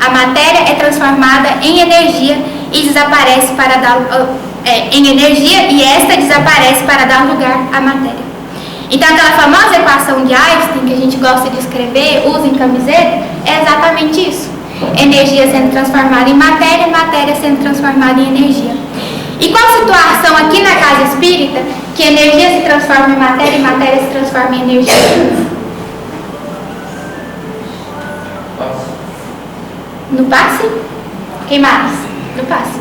a matéria é transformada em energia e desaparece para dar em energia e esta desaparece para dar lugar à matéria. Então aquela famosa equação de Einstein que a gente gosta de escrever, usa em camiseta, é exatamente isso. Energia sendo transformada em matéria, matéria sendo transformada em energia. E qual situação aqui na casa espírita que energia se transforma em matéria e matéria se transforma em energia? No passe? Quem mais? No passe.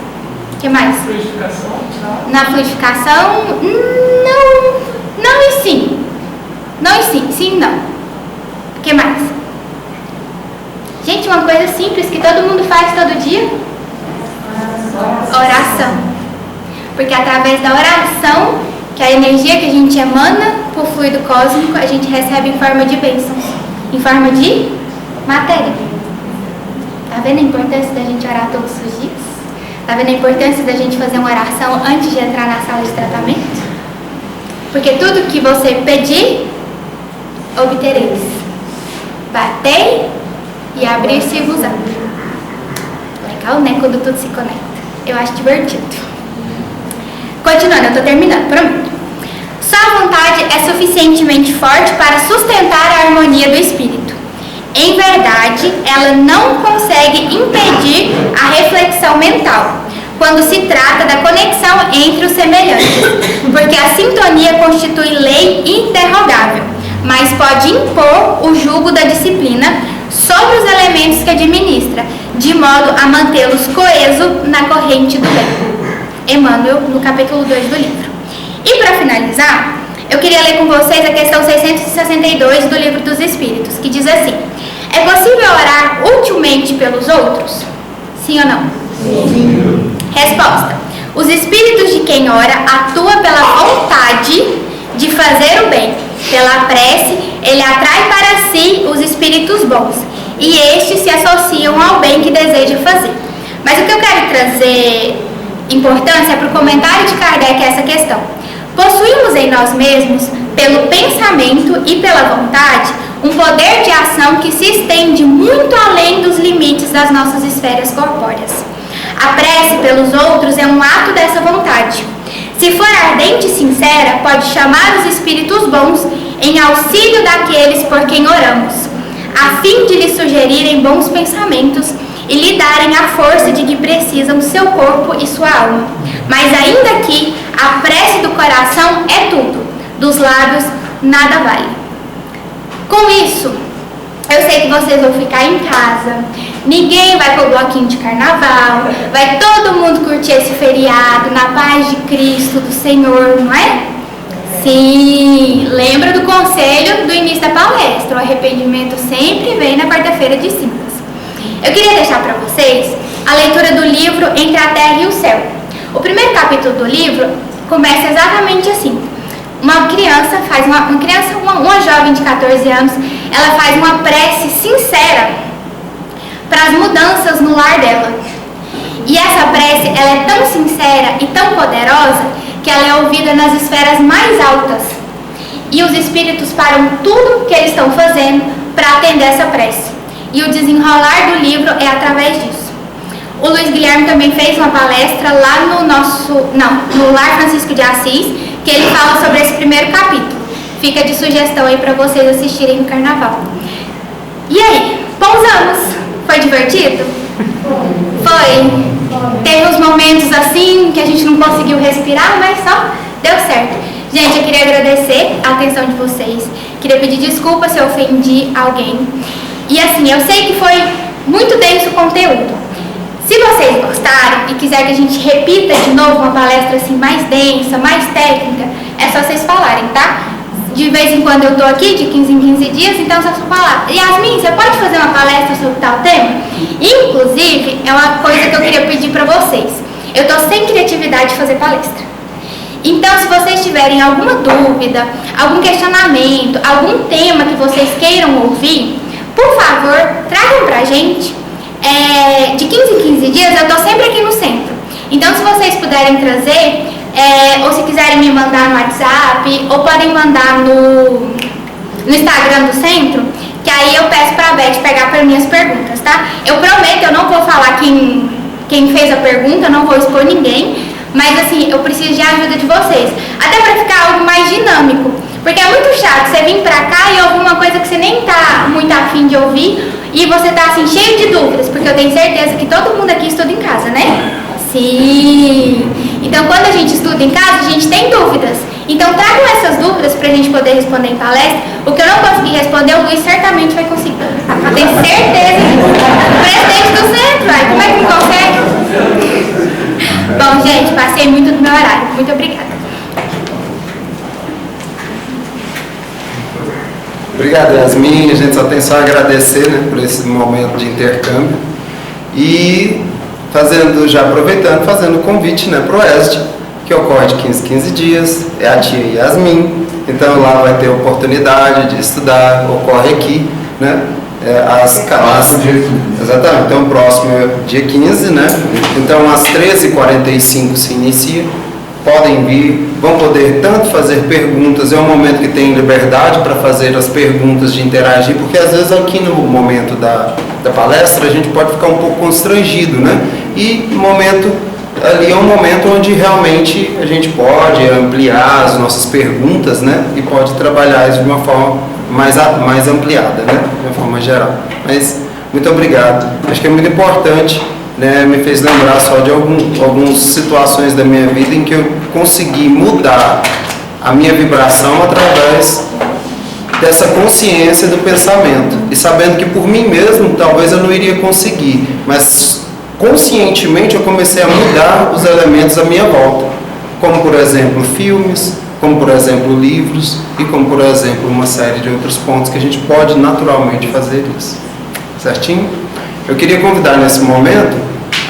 Quem mais? Fluidificação? Na fluidificação? Não e sim. Não e sim. Sim e não. O que mais? Gente, uma coisa simples que todo mundo faz todo dia. Oração. Porque através da oração, que a energia que a gente emana por fluido cósmico, a gente recebe em forma de bênçãos. Em forma de matéria. Tá vendo a importância da gente orar todos os dias? Tá vendo a importância da gente fazer uma oração antes de entrar na sala de tratamento? Porque tudo que você pedir, obtereis. Batei e abrir-se-vos-á. Legal, né? Quando tudo se conecta. Eu acho divertido. Continuando, eu tô terminando, prometo. Só a vontade é suficientemente forte para sustentar a harmonia do espírito. Em verdade, ela não consegue impedir a reflexão mental, quando se trata da conexão entre os semelhantes, porque a sintonia constitui lei interrogável, mas pode impor o jugo da disciplina sobre os elementos que administra, de modo a mantê-los coesos na corrente do bem. Emmanuel, no capítulo 2 do livro. E para finalizar, eu queria ler com vocês a questão 662 do Livro dos Espíritos, que diz assim: é possível orar utilmente pelos outros? Sim ou não? Sim. Resposta: os espíritos de quem ora atua pela vontade de fazer o bem. Pela prece, ele atrai para si os espíritos bons, e estes se associam ao bem que deseja fazer. Mas o que eu quero trazer importância é para o comentário de Kardec essa questão. Possuímos em nós mesmos, pelo pensamento e pela vontade, um poder de ação que se estende muito além dos limites das nossas esferas corpóreas. A prece pelos outros é um ato dessa vontade. Se for ardente e sincera, pode chamar os espíritos bons em auxílio daqueles por quem oramos, a fim de lhes sugerirem bons pensamentos e lhe darem a força de que precisam seu corpo e sua alma. Mas ainda que a prece do coração é tudo, dos lábios nada vale. Com isso, eu sei que vocês vão ficar em casa, ninguém vai pro bloquinho de carnaval, vai todo mundo curtir esse feriado na paz de Cristo, do Senhor, não é? Sim, lembra do conselho do início da palestra, o arrependimento sempre vem na quarta-feira de cinzas. Eu queria deixar para vocês a leitura do livro Entre a Terra e o Céu. O primeiro capítulo do livro começa exatamente assim. Uma jovem de 14 anos, ela faz uma prece sincera para as mudanças no lar dela. E essa prece, ela é tão sincera e tão poderosa que ela é ouvida nas esferas mais altas. E os espíritos param tudo que eles estão fazendo para atender essa prece. E o desenrolar do livro é através disso. O Luiz Guilherme também fez uma palestra lá no Lar Francisco de Assis, que ele fala sobre esse primeiro capítulo. Fica de sugestão aí para vocês assistirem no carnaval. E aí, pousamos? Foi divertido? Foi. Teve uns momentos assim que a gente não conseguiu respirar, mas só deu certo. Gente, eu queria agradecer a atenção de vocês. Queria pedir desculpa se eu ofendi alguém. E assim, eu sei que foi muito denso o conteúdo. Se vocês gostaram e quiserem que a gente repita de novo uma palestra assim mais densa, mais técnica, é só vocês falarem, tá? De vez em quando eu tô aqui, de 15 em 15 dias, então é só falar: Yasmin, você pode fazer uma palestra sobre tal tema? Inclusive, é uma coisa que eu queria pedir pra vocês. Eu tô sem criatividade de fazer palestra. Então, se vocês tiverem alguma dúvida, algum questionamento, algum tema que vocês queiram ouvir, por favor, tragam pra gente. De 15 em 15 dias eu tô sempre aqui no centro. Então, se vocês puderem trazer, ou se quiserem me mandar no WhatsApp, ou podem mandar no Instagram do centro, que aí eu peço pra Beth pegar para mim as perguntas, tá? Eu prometo, eu não vou falar quem fez a pergunta, eu não vou expor ninguém, mas assim, eu preciso de ajuda de vocês, até para ficar algo mais dinâmico, porque é muito chato você vir pra cá e ouvir uma coisa que você nem tá muito afim de ouvir e você tá assim cheio de dúvidas, porque eu tenho certeza que todo mundo aqui estuda em casa, né? Sim! Então, quando a gente estuda em casa, a gente tem dúvidas. Então, tragam essas dúvidas pra gente poder responder em palestra. O que eu não consegui responder, o Luiz certamente vai conseguir. Eu tenho certeza que o presidente do centro, como é que consegue? Bom, gente, passei muito do meu horário. Muito obrigada. Obrigado, Yasmin. A gente só tem só a agradecer, né, por esse momento de intercâmbio. E fazendo o convite, né, para o ESD, que ocorre de 15 dias, é a tia Yasmin, então lá vai ter oportunidade de estudar, ocorre aqui, né, exatamente, então o próximo é dia 15, né, então às 13h45 se inicia, podem vir, vão poder tanto fazer perguntas, é um momento que tem liberdade para fazer as perguntas, de interagir, porque às vezes aqui no momento da palestra a gente pode ficar um pouco constrangido, né? E ali é um momento onde realmente a gente pode ampliar as nossas perguntas, né? E pode trabalhar isso de uma forma mais ampliada, né? De uma forma geral. Mas, muito obrigado. Acho que é muito importante, né, me fez lembrar só de algumas situações da minha vida em que eu consegui mudar a minha vibração através dessa consciência do pensamento e sabendo que por mim mesmo talvez eu não iria conseguir, mas conscientemente eu comecei a mudar os elementos à minha volta, como por exemplo filmes, como por exemplo livros e como por exemplo uma série de outros pontos que a gente pode naturalmente fazer isso, certinho? Eu queria convidar nesse momento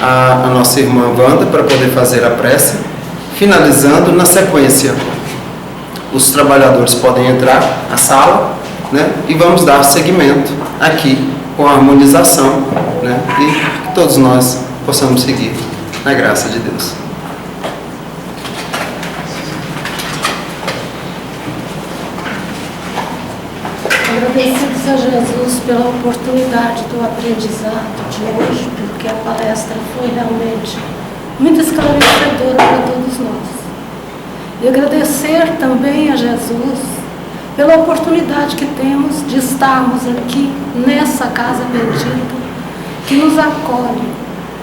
a nossa irmã Wanda para poder fazer a prece, finalizando na sequência. Os trabalhadores podem entrar na sala, né, e vamos dar seguimento aqui com a harmonização, né, e que todos nós possamos seguir na graça de Deus. Agradecidos a Jesus pela oportunidade do aprendizado de hoje, porque a palestra foi realmente muito esclarecedora para todos nós. E agradecer também a Jesus pela oportunidade que temos de estarmos aqui nessa casa bendita, que nos acolhe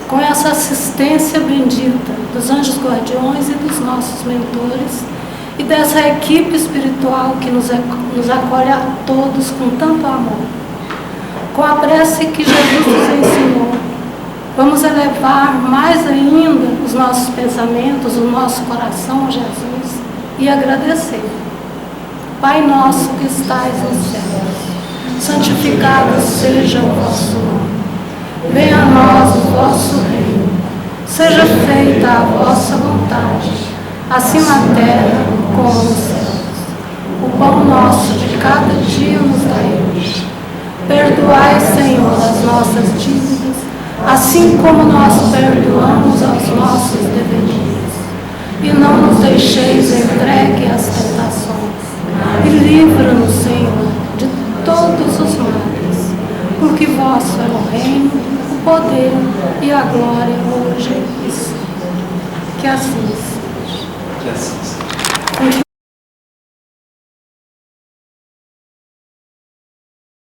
com essa assistência bendita dos anjos guardiões e dos nossos mentores, e dessa equipe espiritual que nos acolhe a todos com tanto amor. Com a prece que Jesus nos ensinou, vamos elevar mais ainda os nossos pensamentos, o nosso coração a Jesus e agradecer. Pai nosso que estais nos céus, santificado seja o vosso nome. Venha a nós o vosso reino. Seja feita a vossa vontade, assim na terra como nos céus. O pão nosso de cada dia nos dai hoje. Perdoai, Senhor, as nossas dívidas, assim como nós perdoamos aos nossos devedores. E não nos deixeis entregue às tentações, e livra-nos, Senhor, de todos os males, porque vosso é o reino, o poder e a glória hoje e sempre. Que assim seja. Que assim seja.